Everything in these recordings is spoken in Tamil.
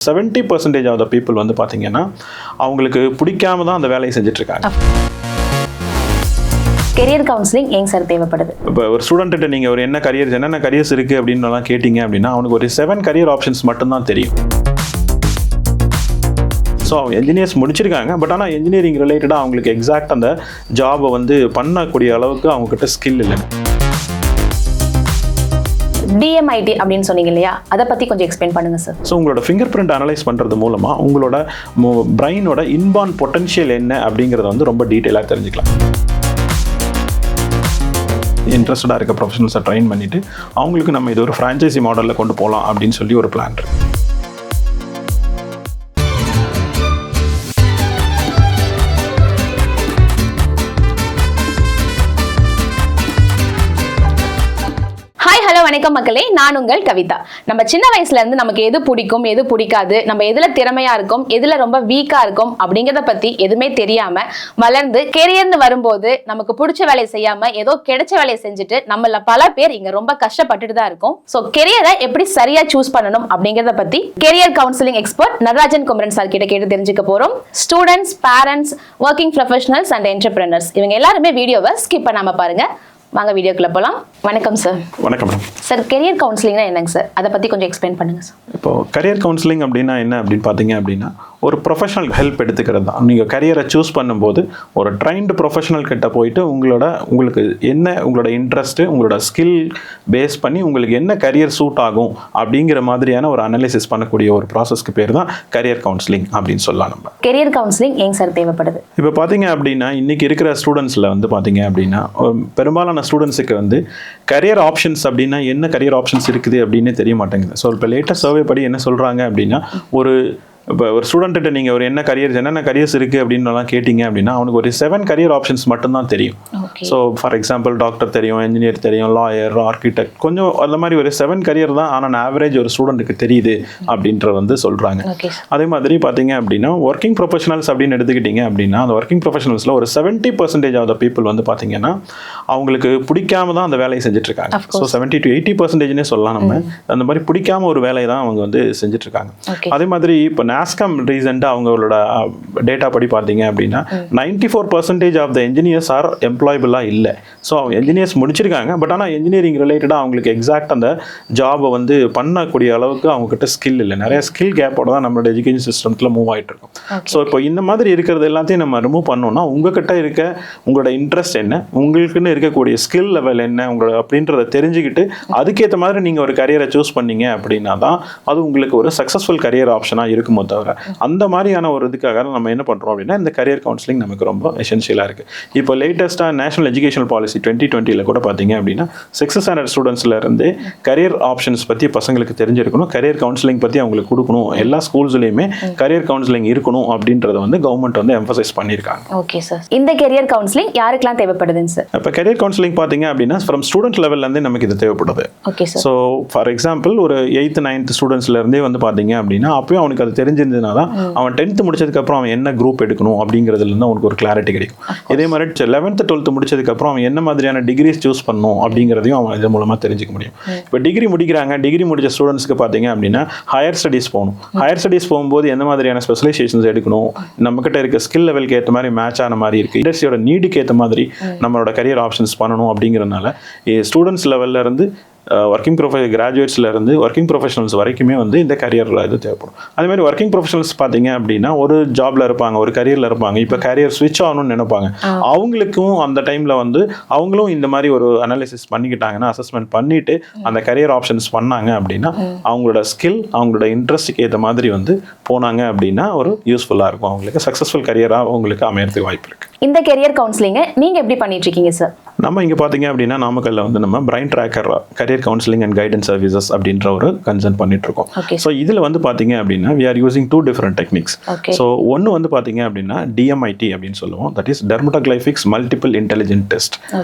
70% ஆஃப் த பீப்புள் வந்து பார்த்தீங்கன்னா அவங்களுக்கு பிடிக்காம தான் அந்த வேலையை செஞ்சுட்டு இருக்காங்க. கெரியர் கவுன்சிலிங் ஏன் சார் தேவைப்படுது? இப்போ ஒரு ஸ்டூடெண்ட்டு நீங்கள் ஒரு என்னென்ன கரியர்ஸ் இருக்குது அப்படின்னு கேட்டிங்க அப்படின்னா அவனுக்கு ஒரு 7 கரியர் ஆப்ஷன்ஸ் மட்டும்தான் தெரியும். ஸோ அவங்க என்ஜினியர்ஸ் முடிச்சிருக்காங்க, பட் ஆனால் இன்ஜினியரிங் ரிலேட்டடாக அவங்களுக்கு எக்ஸாக்ட் அந்த ஜாபை வந்து பண்ணக்கூடிய அளவுக்கு அவங்கக்கிட்ட ஸ்கில் இல்லை. DMIT அப்படின்னு சொன்னீங்க இல்லையா, அதை பற்றி கொஞ்சம் எக்ஸ்பிளைன் பண்ணுங்க சார். ஸோ உங்களோட ஃபிங்கர் பிரிண்ட் அனலைஸ் பண்ணுறது மூலமாக உங்களோட பிரெயினோட இன்பார்ன் பொட்டன்ஷியல் என்ன அப்படிங்கிறத வந்து ரொம்ப டீட்டெயிலாக தெரிஞ்சுக்கலாம். இன்ட்ரெஸ்டடாக இருக்க ப்ரொஃபஷனல்ஸை ட்ரெயின் பண்ணிவிட்டு அவங்களுக்கு நம்ம இது ஒரு ஃப்ரான்ச்சைசி மாடலில் கொண்டு போகலாம் அப்படின்னு சொல்லி ஒரு பிளான் இருக்குது. ஹலோ வணக்கம் மக்களே, நான் உங்கள் கவிதா. நம்ம சின்ன வயசுல இருந்து நமக்கு எது பிடிக்கும் எது பிடிக்காது, நம்ம எதுல திறமையா இருக்கும் எதுல ரொம்ப வீக்கா இருக்கும் அப்படிங்கிறத பத்தி எதுவுமே தெரியாம வளர்ந்து கெரியர்னு வரும்போது நமக்கு பிடிச்ச வேலையை செய்யாம ஏதோ கிடைச்ச வேலையை செஞ்சுட்டு நம்மள பல பேர் இங்க ரொம்ப கஷ்டப்பட்டுட்டு தான் இருக்கும். ஸோ கெரியரை எப்படி சரியா சூஸ் பண்ணணும் அப்படிங்கிறத பத்தி career counselling expert Natarajan Kumaran sir கிட்ட கேட்டு தெரிஞ்சுக்க போறோம். Students, parents, working professionals and entrepreneurs இவங்க எல்லாருமே வீடியோவை ஸ்கிப் பண்ணாம பாருங்க. வாங்க வீடியோக்குள்ள போகலாம். வணக்கம் சார். வணக்கம் மேடம். சார், கெரியர் கவுன்சிலிங்னா என்னங்க சார்? அதை பற்றி கொஞ்சம் எக்ஸ்பிளைன் பண்ணுங்க சார். இப்போ கரியர் கவுன்சிலிங் அப்படின்னா என்ன அப்படின்னு பார்த்தீங்க அப்படின்னா ஒரு ப்ரொஃபஷனல் ஹெல்ப் எடுத்துக்கிறது தான். நீங்கள் கரியரை சூஸ் பண்ணும்போது ஒரு ட்ரைன்டு ப்ரொஃபஷனல் கிட்ட போயிட்டு உங்களுக்கு என்ன உங்களோட இன்ட்ரெஸ்ட்டு உங்களோட ஸ்கில் பேஸ் பண்ணி உங்களுக்கு என்ன கரியர் சூட் ஆகும் அப்படிங்கிற மாதிரியான ஒரு அனலைசிஸ் பண்ணக்கூடிய ஒரு ப்ராசஸ்க்கு பேர் தான் கரியர் கவுன்சிலிங் அப்படின்னு சொல்லலாம். நம்ம கெரியர் கவுன்சிலிங் ஏன் சார் தேவைப்படுது? இப்போ பார்த்தீங்க அப்படின்னா இன்றைக்கி இருக்கிற ஸ்டூடெண்ட்ஸில் வந்து பார்த்தீங்க அப்படின்னா பெரும்பாலான ஸ்டூடெண்ட்ஸுக்கு வந்து கரியர் ஆப்ஷன்ஸ் அப்படின்னா என்ன கரியர் ஆப்ஷன்ஸ் இருக்குது அப்படின்னு தெரிய மாட்டேங்குது. ஸோ இப்போ லேட்டஸ்ட் சர்வே படி என்ன சொல்கிறாங்க அப்படின்னா இப்போ ஒரு ஸ்டூடெண்ட்டு நீங்கள் ஒரு என்னென்ன கரியர்ஸ் இருக்குது அப்படின்னு கேட்டிங்க அப்படின்னா அவனுக்கு ஒரு 7 கரியர் ஆப்ஷன்ஸ் மட்டும்தான் தெரியும். ஸோ ஃபார் எக்ஸாம்பிள் டாக்டர் தெரியும், இன்ஜினியர் தெரியும், லாயர், ஆர்கிடெக்ட், கொஞ்சம் அந்த மாதிரி ஒரு 7 கரியர் தான் ஆனால் ஆவரேஜ் ஒரு ஸ்டூடெண்ட்டுக்கு தெரியுது அப்படின்ற வந்து சொல்கிறாங்க. அதே மாதிரி பார்த்தீங்க அப்படின்னா ஒர்க்கிங் ப்ரொஃபஷனல்ஸ் அப்படின்னு எடுத்துக்கிட்டிங்க அப்படின்னா அந்த ஒர்க்கிங் ப்ரொஃபஷனல்ஸில் ஒரு 70% ஆஃப் த பீப்புள் வந்து பார்த்தீங்கன்னா அவங்களுக்கு பிடிக்காம தான் அந்த வேலையை செஞ்சுட்டு இருக்காங்க. ஸோ 70 to 80% சொல்லலாம். நம்ம அந்த மாதிரி பிடிக்காம ஒரு வேலையை தான் அவங்க வந்து செஞ்சுட்டு இருக்காங்க. அதே மாதிரி இப்போ நாஸ்காம் ரீசெண்டாக அவங்களோட டேட்டா படி பார்த்தீங்க அப்படின்னா 94% ஆஃப் த என்ஜினியர்ஸ் ஆர் எம்ப்ளாயபிளாக இல்லை. ஸோ அவங்க என்ஜினியர்ஸ் முடிச்சிருக்காங்க, பட் ஆனால் இன்ஜினியரிங் ரிலேட்டடாக அவங்களுக்கு எக்ஸாக்ட் அந்த ஜாபை வந்து பண்ணக்கூடிய அளவுக்கு அவங்ககிட்ட ஸ்கில் இல்லை. நிறைய ஸ்கில் கேப்போட தான் நம்மளோட எஜுகேஷன் சிஸ்டத்தில் மூவ் ஆகிட்டு இருக்கும். ஸோ இப்போ இந்த மாதிரி இருக்கிறது எல்லாத்தையும் நம்ம ரிமூவ் பண்ணோம்னா உங்ககிட்ட இருக்க உங்களோட இன்ட்ரெஸ்ட் என்ன, உங்களுக்குன்னு இருக்கக்கூடிய ஸ்கில் லெவல் என்ன உங்களோட அப்படின்றத தெரிஞ்சுக்கிட்டு அதுக்கேற்ற மாதிரி நீங்கள் ஒரு கரியரை சூஸ் பண்ணீங்க அப்படின்னா தான் அது உங்களுக்கு ஒரு சக்ஸஸ்ஃபுல் கரியர் ஆப்ஷனாக இருக்குமோ தவிர அந்த மாதிரியான ஒரு இதுக்காக நம்ம என்ன பண்ணுறோம் அப்படின்னா இந்த கரியர் கவுன்சிலிங் நமக்கு ரொம்ப எசென்ஷியலாக இருக்குது. இப்போ லேட்டஸ்ட்டாக நேஷனல் எஜுகேஷன் பாலிசி 2020 கூட பார்த்தீங்க அப்படின்னா 6th ஸ்டாண்டர்ட் ஸ்டூடெண்ட்ஸ்லேருந்து கரியர் ஆப்ஷன்ஸ் பற்றி பசங்களுக்கு தெரிஞ்சிருக்கணும், கரியர் கவுன்சிலிங் பற்றி அவங்களுக்கு கொடுக்கணும், எல்லா ஸ்கூல்ஸ்லையுமே கரியர் கவுன்சிலிங் இருக்கணும் அப்படின்றத வந்து கவர்மெண்ட் வந்து எம்பசைஸ் பண்ணியிருக்காங்க. ஓகே சார், இந்த கரியர் கவுன்சிலிங் யாருக்கெல்லாம் தேவைப்படுதுங்க சார்? இப்போ கரியர் கவுன்சிலிங் பார்த்தீங்க அப்படின்னா ஃப்ரம் ஸ்டூடெண்ட் லெவல்லேருந்து நமக்கு இது தேவைப்படுது. Okay sir. So for example ஒரு 8th 9th ஸ்டூடெண்ட்ஸ்லேருந்தே வந்து பார்த்தீங்க அப்படின்னா அப்பயும் அவனுக்கு அது தெரிஞ்சிருந்ததுனா தான் அவன் 10th முடிச்சதுக்கப்புறம் அவன் என்ன குரூப் எடுக்கணும் அப்படிங்கிறதுலேருந்து அவனுக்கு ஒரு கிளாரிட்டி கிடைக்கும். இதே மாதிரி 11th 12th முடிச்சதுக்கப்புறம் அவன் என்ன மாதிரியான டிகிரிஸ் சூஸ் பண்ணணும் அப்படிங்கிறதையும் அவன் இதன் மூலமாக தெரிஞ்சுக்க முடியும். இப்போ டிகிரி முடிச்ச ஸ்டூடெண்ட்ஸ்க்கு பார்த்தீங்க அப்படின்னா ஹையர் ஸ்டடீஸ் போகணும். ஹையர் ஸ்டடீஸ் போகும்போது எந்த மாதிரியான ஸ்பெஷலைசேஷன்ஸ் எடுக்கணும், நம்மகிட்ட இருக்க ஸ்கில் லெவலுக்கு ஏற்ற மாதிரி மேட்ச் ஆன மாதிரி இருக்குது, இண்டஸ்ட்ரியோட நீடுக்கு ஏற்ற மாதிரி நம்மளோட கரியர் ஆப்ஷன்ஸ் பண்ணணும் அப்படிங்கிறதுனால ஸ்டூடெண்ட்ஸ் லெவலில் இருந்து ஒர்க்கிங் கிராஜுவேட்ஸ்லேருந்து ஒர்க்கிங் ப்ரொஃபஷனல்ஸ் வரைக்குமே வந்து இந்த கரியரில் இது தேவைப்படும். அதேமாதிரி ஒர்க்கிங் ப்ரொஃபஷனல்ஸ் பார்த்தீங்க அப்படின்னா ஒரு ஜாபில் இருப்பாங்க, ஒரு கரியரில் இருப்பாங்க, இப்போ கரியர் ஸ்விட்ச் ஆகணும்னு நினைப்பாங்க. அவங்களுக்கும் அந்த டைமில் வந்து அவங்களும் இந்த மாதிரி ஒரு அனாலிசிஸ் பண்ணிக்கிட்டாங்கன்னா அசஸ்மெண்ட் பண்ணிவிட்டு அந்த கரியர் ஆப்ஷன்ஸ் பண்ணாங்க அப்படின்னா அவங்களோட ஸ்கில் அவங்களோட இன்ட்ரெஸ்ட்டுக்கு ஏற்ற மாதிரி வந்து போனாங்க அப்படின்னா ஒரு யூஸ்ஃபுல்லாக இருக்கும், அவங்களுக்கு சக்ஸஸ்ஃபுல் கரியராக அவங்களுக்கு அமையறதுக்கு வாய்ப்பு இருக்குது. இந்த கரியர் கவுன்சிலிங்கை நீங்கள் எப்படி பண்ணிட்டு இருக்கீங்க சார்? நம்ம இங்கே பார்த்தீங்க அப்படின்னா நாமக்கல்ல வந்து நம்ம brain tracker career counselling and guidance services அப்படின்ற ஒரு கன்சர்ன் பண்ணிட்டு இருக்கோம். ஸோ இதில் வந்து பார்த்தீங்க அப்படின்னா we are using 2 different techniques. So ஒன்று வந்து பார்த்தீங்க அப்படின்னா DMIT அப்படின்னு சொல்லுவோம், that is dermatoglyphics multiple intelligent test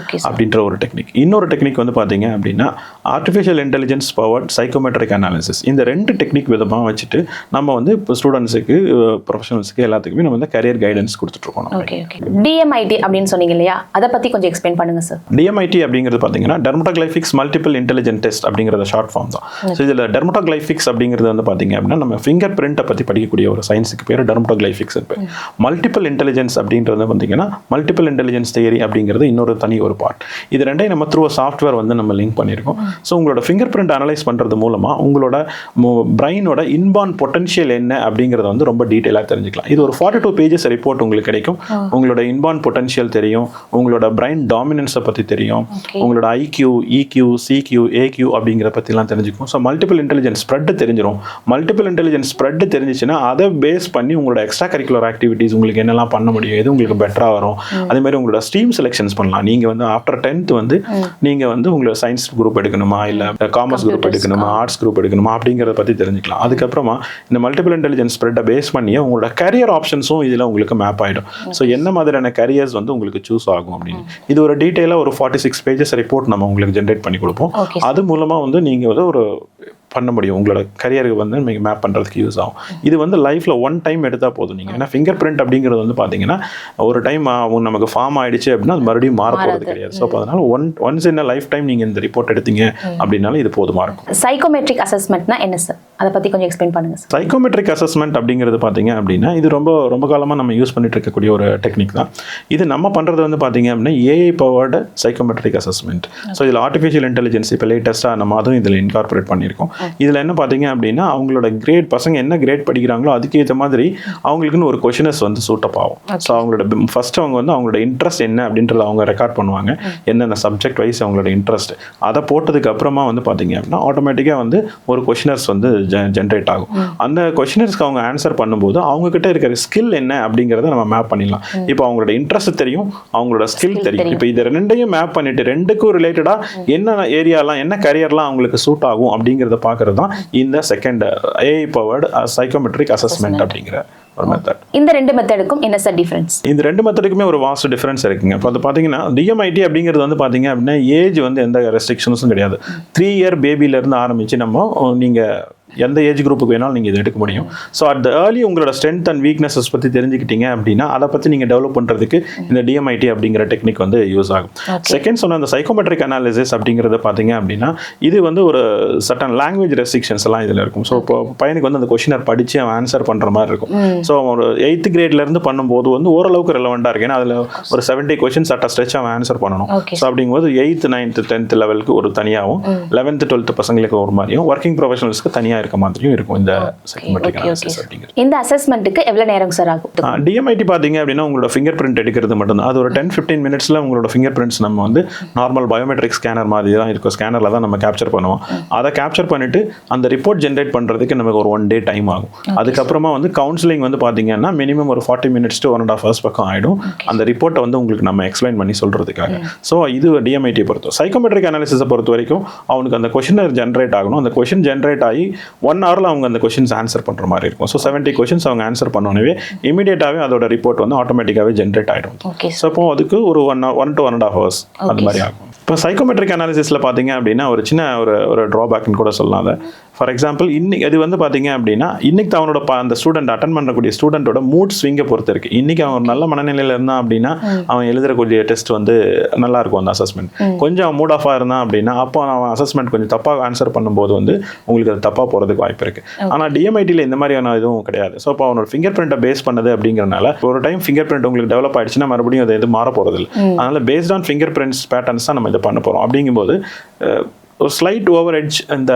அப்படின்ற ஒரு டெக்னிக். இன்னொரு டெக்னிக் வந்து பார்த்தீங்க அப்படின்னா artificial intelligence powered psychometric analysis. இந்த 2 டெக்னிக் விதமாக வச்சுட்டு நம்ம வந்து இப்போ ஸ்டூடெண்ட்ஸுக்கு ப்ரொஃபஷனல்ஸுக்கு எல்லாத்துக்குமே நம்ம வந்து கரியர் கைடன்ஸ் கொடுத்துட்ருக்கோம். DMIT அப்படின்னு சொன்னீங்க இல்லையா, அதை பற்றி கொஞ்சம் எக்ஸ்பிளைன் பண்ணுங்க சார். டிஎம்ஐடி அப்படிங்கிறது பார்த்தீங்கன்னா டெர்மட்டோகிளைஃபிக்ஸ் மல்டிபிள் இன்டெலிஜென்ட் டெஸ்ட் அப்படிங்கிறத ஷார்ட் ஃபார்ம் தான். ஸோ இதில் டெர்மட்டோகிளைஃபிக்ஸ் அப்படிங்கிறது வந்து பார்த்தீங்க அப்படின்னா நம்ம ஃபிங்கர் பிரிண்ட்டை பற்றி படிக்கக்கூடிய ஒரு சயின்ஸுக்கு பேர் டெர்மட்டோகிளைஃபிக்ஸ் பேர். மல்டிபிள் இன்டெலிஜென்ஸ் அப்படின்றது பார்த்தீங்கன்னா மல்டிபிள் இன்டெலிஜென்ஸ் தியரி அப்படிங்கிறது இன்னொரு தனி ஒரு பார்ட். இது ரெண்டையும் நம்ம த்ரூ சாஃப்ட்வேர் வந்து நம்ம லிங்க் பண்ணியிருக்கோம். ஸோ உங்களோட ஃபிங்கர் பிரிண்ட் அனலைஸ் பண்ணுறது மூலமாக உங்களோட பிரெயினோட இன்பார்ன் பொட்டன்ஷியல் என்ன அப்படிங்கிறத வந்து ரொம்ப டீட்டெயிலாக தெரிஞ்சுக்கலாம். இது ஒரு 42 பேஜஸ் ரிப்போர்ட் உங்களுக்கு கிடைக்கும். உங்களோட இன்பார்ன் பொட்டன்ஷியல் தெரியும், உங்களோட பிரைன் டாமினன்ஸை பற்றி தெரியும், உங்களோட ஐக்யூ, இக்யூ, சிக்யூ, ஏக்யூ அப்படிங்கிற பற்றிலாம் தெரிஞ்சுக்கும். ஸோ மல்டிபிள் இன்டெலிஜென்ஸ் ஸ்ப்ரெட் தெரிஞ்சிடும். மல்டிபிள் இன்டெலிஜென்ஸ் ஸ்ப்ரெட் தெரிஞ்சிச்சுன்னா அதை பேஸ் பண்ணி உங்களோட எக்ஸ்ட்ரா கரிக்குலர் ஆக்டிவிட்டீஸ் உங்களுக்கு என்னெல்லாம் பண்ண முடியும், எது உங்களுக்கு பெட்டராக வரும், அதே மாதிரி உங்களோட ஸ்ட்ரீம் செலெக்ஷன்ஸ் பண்ணலாம். நீங்கள் வந்து ஆஃப்டர் 10th வந்து நீங்கள் வந்து உங்களோட சயின்ஸ் குரூப் எடுக்கணுமா, இல்லை காமர்ஸ் குரூப் எடுக்கணுமா, ஆர்ட்ஸ் குரூப் எடுக்கணுமா அப்படிங்கிறத பற்றி தெரிஞ்சுக்கலாம். அதுக்கப்புறமா இந்த மல்டிபிள் இன்டெலிஜென்ஸ் ஸ்ப்ரெட்டை பேஸ் பண்ணி உங்களோட கரியர் ஆப்ஷன்ஸும் இதில் உங்களுக்கு மேப் ஆகிடும். ஸோ என்ன மாதிரியான கரியர்ஸ் வந்து உங்களுக்கு சூஸ் ஆகும் அப்படின்னு இது ஒரு டீட்டெயிலாக ஒரு 46 பேஜஸ் ரிப்போர்ட் நம்ம உங்களுக்கு ஜென்ரேட் பண்ணி கொடுப்போம். அது மூலமாக வந்து நீங்கள் வந்து ஒரு பண்ண முடியும், உங்களோட கரியருக்கு வந்து நீங்கள் மேப் பண்ணுறதுக்கு யூஸ் ஆகும். இது வந்து லைஃப்பில் ஒன் டைம் எடுத்தால் போதும். நீங்கள் ஏன்னா ஃபிங்கர் பிரிண்ட் அப்படிங்கிறது வந்து பார்த்தீங்கன்னா ஒரு டைம் நமக்கு ஃபார்ம் ஆகிடுச்சு அப்படின்னா அது மறுபடியும் மாற போகிறது கிடையாது. ஸோ அப்போ அதனால் ஒன்ஸ் இன் லைஃப் டைம் நீங்கள் இந்த ரிப்போர்ட் எடுத்தீங்க அப்படின்னாலும் இது போதுமாக இருக்கும். சைக்கோமெட்ரிக் அசஸ்மெண்ட்னா என்ன சார், அதை பற்றி கொஞ்சம் எக்ஸ்பிளைன் பண்ணுங்கள் சார். சைக்கோமெட்ரிக் அசஸ்மெண்ட் அப்படிங்கிறது பார்த்தீங்க அப்படின்னா இது ரொம்ப காலமாக நம்ம யூஸ் பண்ணிட்டு இருக்கக்கூடிய ஒரு டெக்னிக் தான். இது நம்ம பண்ணுறது வந்து பார்த்தீங்க அப்படின்னா AI powered psychometric assessment. So இதில் ஆர்டிஃபிஷியல் இன்டெலிஜென்ஸ் இப்போ லேட்டஸ்ட்டாக நம்ம அதுவும் இதில் இன்கார்பரேட் பண்ணியிருக்கோம். இதில் என்ன பார்த்தீங்க அப்படின்னா அவங்களோட கிரேட், பசங்க என்ன கிரேட் படிக்கிறாங்களோ அதுக்கேற்ற மாதிரி அவங்களுக்குன்னு ஒரு கொஷினஸ் வந்து சூட்டப் ஆகும். ஸோ அவங்களோட ஃபர்ஸ்ட் அவங்க வந்து அவங்களோட இன்ட்ரெஸ்ட் என்ன அப்படின்றத அவங்க ரெக்கார்ட் பண்ணுவாங்க, என்னென்ன சப்ஜெக்ட் வைஸ் அவங்களோட இன்ட்ரெஸ்ட். அதை போட்டதுக்கு அப்புறமா வந்து பார்த்தீங்க அப்படின்னா ஆட்டோமேட்டிக்காக வந்து ஒரு கொஷினர்ஸ் வந்து ஜென்ரேட் ஆகும். அந்த கொஷினர்ஸ்க்கு அவங்க ஆன்சர் பண்ணும்போது அவங்க கிட்ட இருக்கிற ஸ்கில் என்ன அப்படிங்கிறத நம்ம மேப் பண்ணிடலாம். இப்போ அவங்களோட இன்ட்ரெஸ்ட் தெரியும், அவங்களோட ஸ்கில் தெரியும். இப்போ இது ரெண்டையும் மேப் பண்ணிட்டு ரெண்டுக்கும் ரிலேட்டடாக என்ன ஏரியாலாம் என்ன கரியர்லாம் அவங்களுக்கு சூட் ஆகும் அப்படிங்கிறத பார்க்கறது தான் இந்த second AI powered psychometric assessment அப்படிங்கிற ஒரு மெத்தட். இந்த ரெண்டு மெத்தடுக்கும் என்ன சார் டிஃபரன்ஸ்? இந்த ரெண்டு மெத்தடுக்குமே ஒரு வாஸ்ட் டிஃபரன்ஸ் இருக்குங்க. இப்போ அது பார்த்தீங்கன்னா டிஎம்ஐடி அப்படிங்கிறது வந்து பார்த்தீங்க அப்படின்னா ஏஜ் வந்து எந்த ரெஸ்ட்ரிக்ஷன்ஸும் கிடையாது. 3 இயர் பேபிலேருந்து ஆரம்பித்து நம்ம நீங்கள் எந்த ஏஜ் குரூப்புக்கு வேணாலும் நீங்கள் இதை எடுக்க முடியும். ஸோ அட் த ஏர்லி உங்களோட ஸ்ட்ரென்த் அண்ட் வீக்னஸஸ் பற்றி தெரிஞ்சுக்கிட்டீங்க அப்படின்னா அதை பற்றி நீங்கள் டெவலப் பண்ணுறதுக்கு இந்த டிஎம்ஐடி அப்படிங்கிற டெக்னிக் வந்து யூஸ் ஆகும். செகண்ட் சொன்ன அந்த சைக்கோமெட்ரிக் அனாலிசிஸ் அப்படிங்கிறது பார்த்தீங்க அப்படின்னா இது வந்து ஒரு சர்டன் லாங்குவேஜ் ரெஸ்ட்ரிக்ஷன்ஸ் எல்லாம் இதில் இருக்கும். ஸோ இப்போ பையனுக்கு வந்து அந்த கொஷினர் படித்து அவன் ஆன்சர் பண்ணுற மாதிரி இருக்கும். ஸோ ஒரு 8th கிரேட்லேருந்து பண்ணும்போது வந்து ஓரளவுக்கு ரெலவெண்ட்டாக இருக்கு. ஏன்னா அதில் ஒரு 70 கொஷின்ஸ் அட் ஸ்ட்ரெச் அவன் ஆன்சர் பண்ணணும். ஸோ அப்படிங்கும்போது 8th 9th 10th லெவலுக்கு ஒரு தனியாகவும் 11th 12th பசங்களுக்கு ஒரு மாதிரியும் ஒர்க்கிங் ப்ரொஃபஷனல்ஸ்க்கு தனியாக இருக்க மாதிரியும் இருக்கும் இந்த சைக்கோமெட்ரிக் அனாலிசிஸ் அப்படிங்கிறது. இந்த அசஸ்மெண்ட்டுக்கு எவ்வளவு நேரம் சார் ஆகும்? டிஎம்ஐடி பாத்தீங்க அப்படின்னா உங்களோட ஃபிங்கர் பிரிண்ட் எடுக்கிறது மட்டும் தான். அது ஒரு 10-15 மினிட்ஸ்ல உங்களோட ஃபிங்கர் பிரிண்ட்ஸ் நம்ம வந்து நார்மல் பயோமெட்ரிக் ஸ்கேனர் மாதிரி தான் இருக்கும். ஸ்கேனர்ல தான் நம்ம கேப்சர் பண்ணுவோம். அதை கேப்சர் பண்ணிட்டு அந்த ரிப்போர்ட் ஜென்ரேட் பண்றதுக்கு நமக்கு ஒரு 1 day டைம் ஆகும். அதுக்கப்புறமா வந்து கவுன்சிலிங் வந்து பாத்தீங்கன்னா மினிமம் ஒரு 40 minutes to 1.5 hours பக்கம் ஆயிடும் அந்த ரிப்போர்ட்டை வந்து உங்களுக்கு நம்ம எக்ஸ்பிளைன் பண்ணி சொல்றதுக்காக. ஸோ இது டிஎம்ஐடி பொறுத்தவரை. சைக்கோமெட்ரிக் அனாலிசிஸை பொறுத்த வரைக்கும் அவனுக்கு அந்த கொஷினர் ஜென்ரேட் ஆகணும். அந்த கொஷின் ஜென்ரேட் ஆகி 1 hour அவங்க அந்த கொஷின்ஸ் ஆன்சர் பண்ற மாதிரி இருக்கும். ஸோ 70 கொஷின்ஸ் அவங்க ஆன்சர் பண்ணோன்னே இமீடியட்டாவே அதோட ரிப்போர்ட் வந்து ஆட்டோமேட்டிக்காவே ஜென்ரேட் ஆயிடும். ஸோ அப்போ அதுக்கு ஒரு 1 to 1.5 hours அது மாதிரி ஆகும். இப்போ சைக்கோமெட்ரிக் அனாலிசிஸில் பார்த்தீங்க அப்படின்னா ஒரு சின்ன ஒரு ட்ராபேக்னு கூட சொல்லலாம். அதை ஃபார் எக்ஸாம்பிள் இன்னைக்கு அது வந்து பார்த்தீங்க அப்படின்னா இன்னைக்கு அவனோட அந்த ஸ்டூடெண்ட் அட்டன் பண்ணக்கூடிய ஸ்டூடெண்டோட மூட் ஸ்விங்கை பொறுத்து இருக்கு. இன்னைக்கு அவன் ஒரு நல்ல மனநிலையில் இருந்தான் அப்படின்னா அவன் எழுதக்கூடிய டெஸ்ட் வந்து நல்லா இருக்கும் அந்த அசஸ்மெண்ட். கொஞ்சம் மூட் ஆஃபாக இருந்தான் அப்படின்னா அப்போ அவன் அசஸ்மெண்ட் கொஞ்சம் தப்பாக ஆன்சர் பண்ணும்போது வந்து உங்களுக்கு அது தப்பாக போகிறதுக்கு வாய்ப்பு இருக்கு. ஆனால் டிஎம்ஐடியில் இந்த மாதிரியான இதுவும் கிடையாது. ஸோ அப்போ அவனோட ஃபிங்கர் பிரிண்ட்டை பேஸ் பண்ணது அப்படிங்கிறனால ஒரு டைம் ஃபிங்கர் பிரிண்ட் உங்களுக்கு டெவலப் ஆயிடுச்சுன்னா மறுபடியும் அது எதுவும் மாற போகிறது இல்லை. அதனால based on finger prints patterns தான் நம்ம இதை பண்ண போகிறோம். அப்படிங்கும்போது ஒரு ஸ்லைட் ஓவர் எட்ஜ் இந்த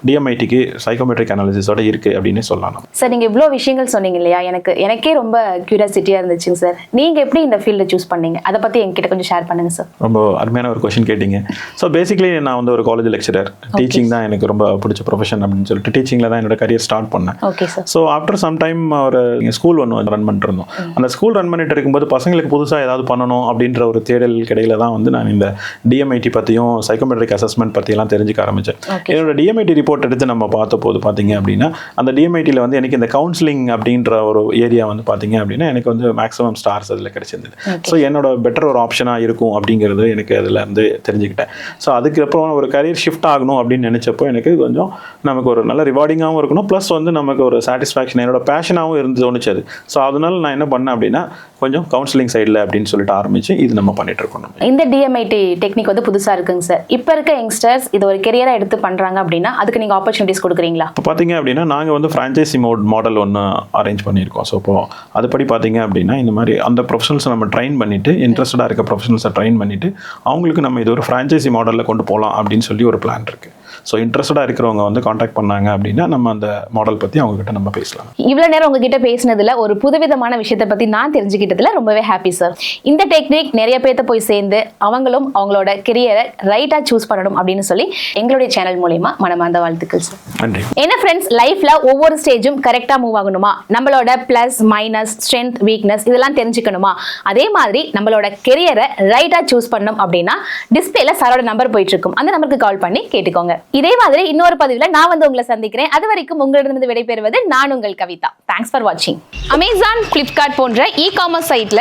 டிஎம்ஐடிக்கு சைக்கோமெட்ரிக் அனாலிசிஸோட இருக்கு அப்படின்னு சொல்லலாம். சார் நீங்க இவ்வளோ விஷயங்கள் சொன்னீங்க இல்லையா, எனக்கே ரொம்ப கியூரியாசிட்டியா இருந்துச்சுங்க சார். நீங்க எப்படி இந்த ஃபீல்டை சூஸ் பண்ணீங்க, அதை பத்தி என்கிட்ட கொஞ்சம் ஷேர் பண்ணுங்க சார். ரொம்ப அருமையான ஒரு கொஸ்டின் கேட்டீங்க. ஸோ பேசிக்கலி நான் வந்து ஒரு காலேஜ் லெக்சரர். டீச்சிங் தான் எனக்கு ரொம்ப பிடிச்ச ப்ரொஃபஷன் அப்படின்னு சொல்லிட்டு டீச்சிங்ல தான் என்னோட கரியர் ஸ்டார்ட் பண்ணேன். Okay sir. So after some time ஒரு ஸ்கூல் ஒன்று ரன் பண்ணிட்டு இருந்தோம். அந்த ஸ்கூல் ரன் பண்ணிட்டு இருக்கும்போது பசங்களுக்கு புதுசாக ஏதாவது பண்ணணும் அப்படின்ற ஒரு தேடல் கிடையில தான் வந்து நான் இந்த டிஎம்ஐடி பற்றியும் சைக்கோமெட்ரிக் அசஸ்மெண்ட் பற்றியெல்லாம் தெரிஞ்சுக்க ஆரம்பித்தேன். என்னோட டிஎம்ஐடி ரிப்போர்ட் எடுத்து நம்ம போது பார்த்தீங்க அப்படின்னா அந்த டிஎம்ஐடியில் வந்து எனக்கு இந்த கவுன்சிலிங் அப்படின்ற ஒரு ஏரியா வந்து பார்த்தீங்க அப்படின்னா எனக்கு வந்து மேக்ஸிமம் ஸ்டார்ஸ் அதில் கிடைச்சிருந்தது. ஸோ என்னோட பெட்டர் ஒரு ஆப்ஷனாக இருக்கும் அப்படிங்கிறது எனக்கு அதில் வந்து தெரிஞ்சுக்கிட்டேன். ஸோ அதுக்கப்புறம் ஒரு கரியர் ஷிஃப்ட் ஆகணும் அப்படின்னு நினச்சப்போ எனக்கு கொஞ்சம் நமக்கு ஒரு நல்ல ரிவார்டிங்காகவும் இருக்கணும், ப்ளஸ் வந்து நமக்கு ஒரு சாட்டிஸ்ஃபேக்ஷன் என்னோட பேஷனாகவும் இருந்து தோணுச்சு அது. ஸோ அதனால நான் என்ன பண்ணேன் அப்படின்னா கொஞ்சம் கவுன்சிலிங் சைடில் அப்படின்னு சொல்லிட்டு ஆரம்பிச்சு இது நம்ம பண்ணிட்டு இருக்கோம் நம்ம. இந்த டிஎம்ஐடி டெக்னிக் வந்து புதுசா இருக்குங்க சார். இப்போ இருக்க யங்ஸ்டர்ஸ் இது ஒரு கெரியரா எடுத்து பண்றாங்க அப்படின்னா அதுக்கு நீங்க ஆப்பர்ச்சுனிட்டிஸ் கொடுக்குறீங்களா? இப்போ பார்த்தீங்க அப்படின்னா நாங்கள் வந்து ஃப்ரான்ச்சைசி மாடல் ஒன்று அரேஞ்ச் பண்ணியிருக்கோம். ஸோ இப்போ அதுபடி பார்த்தீங்க அப்படின்னா இந்த மாதிரி அந்த ப்ரொஃபஷனல்ஸை நம்ம ட்ரெயின் பண்ணிட்டு இன்ட்ரெஸ்டடாக இருக்க ப்ரொஃபஷனல்ஸை ட்ரெயின் பண்ணிட்டு அவங்களுக்கு நம்ம இது ஒரு ஃப்ரான்ச்சைசி மாடலில் கொண்டு போகலாம் அப்படின்னு சொல்லி ஒரு பிளான் இருக்குது. ஸோ இன்ட்ரெஸ்டடாக இருக்கிறவங்க வந்து காண்டாக்ட் பண்ணாங்க அப்படின்னா நம்ம அந்த மாடல் பற்றி அவங்ககிட்ட நம்ம பேசலாம். இவ்வளவு நேரம் உங்ககிட்ட பேசினதுல ஒரு புதுவிதமான விஷயத்தை பத்தி நான் தெரிஞ்சுக்கிட்டதுல ரொம்பவே ஹாப்பி சார். இந்த டெக்னிக் நிறைய பேர்த்த போய் சேர்ந்து அவங்களும் அவங்களோட கெரியரை ரைட்டா சூஸ் பண்ணணும் அப்படின்னு சொல்லி எங்களுடைய சேனல் மூலமா மனமார்ந்த வாழ்த்துக்கள் சார். நன்றி. என்ன ஃப்ரெண்ட்ஸ், லைஃப்ல ஒவ்வொரு ஸ்டேஜும் கரெக்டா மூவ் ஆகணுமா, நம்மளோட பிளஸ் மைனஸ் ஸ்ட்ரென்த் வீக்னஸ் இதெல்லாம் தெரிஞ்சுக்கணுமா, அதே மாதிரி நம்மளோட கெரியரை ரைட்டா சூஸ் பண்ணணும் அப்படின்னா டிஸ்பிளேல சாரோட நம்பர் போயிட்டு இருக்கும், அந்த நம்பருக்கு கால் பண்ணி கேட்டுக்கோங்க. இதே மாதிரி இன்னொரு பதிவுல நான் வந்து உங்களை சந்திக்கிறேன். அது வரைக்கும் உங்களிடமிருந்து விடைபெறுவது நான் உங்கள் கவிதா. தேங்க்ஸ் ஃபார் வாட்சிங். அமேசான், பிளிப்கார்ட் போன்ற இ-காமர்ஸ் சைட்ல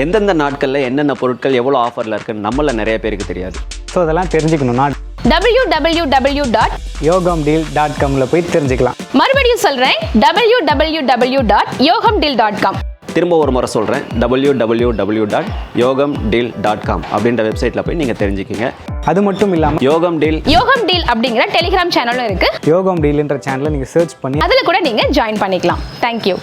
எந்தெந்த நாட்களில் என்னென்ன பொருட்கள் எவ்வளோ ஆஃபரில் இருக்குன்னு நம்மள நிறைய பேருக்கு தெரியாது. ஸோ அதெல்லாம் தெரிஞ்சுக்கணும்னா www.yogamdeal.com போய் தெரிஞ்சுக்கலாம். மறுபடியும் சொல்றேன், www.yogamdeal.com. திரும்ப ஒரு முறை சொல்கிறேன், www.yogamdeal.com அப்படின்ற வெப்சைட்டில் போய் நீங்கள் தெரிஞ்சுக்கிங்க. அது மட்டும் இல்லாமல் யோகம் டீல் அப்படிங்கிற டெலிகிராம் சேனலும் இருக்கு. யோகம் டீல்ன்ற சேனலை நீங்கள் சர்ச் பண்ணி அதுல கூட நீங்க ஜாயின் பண்ணிக்கலாம். தேங்க்யூ.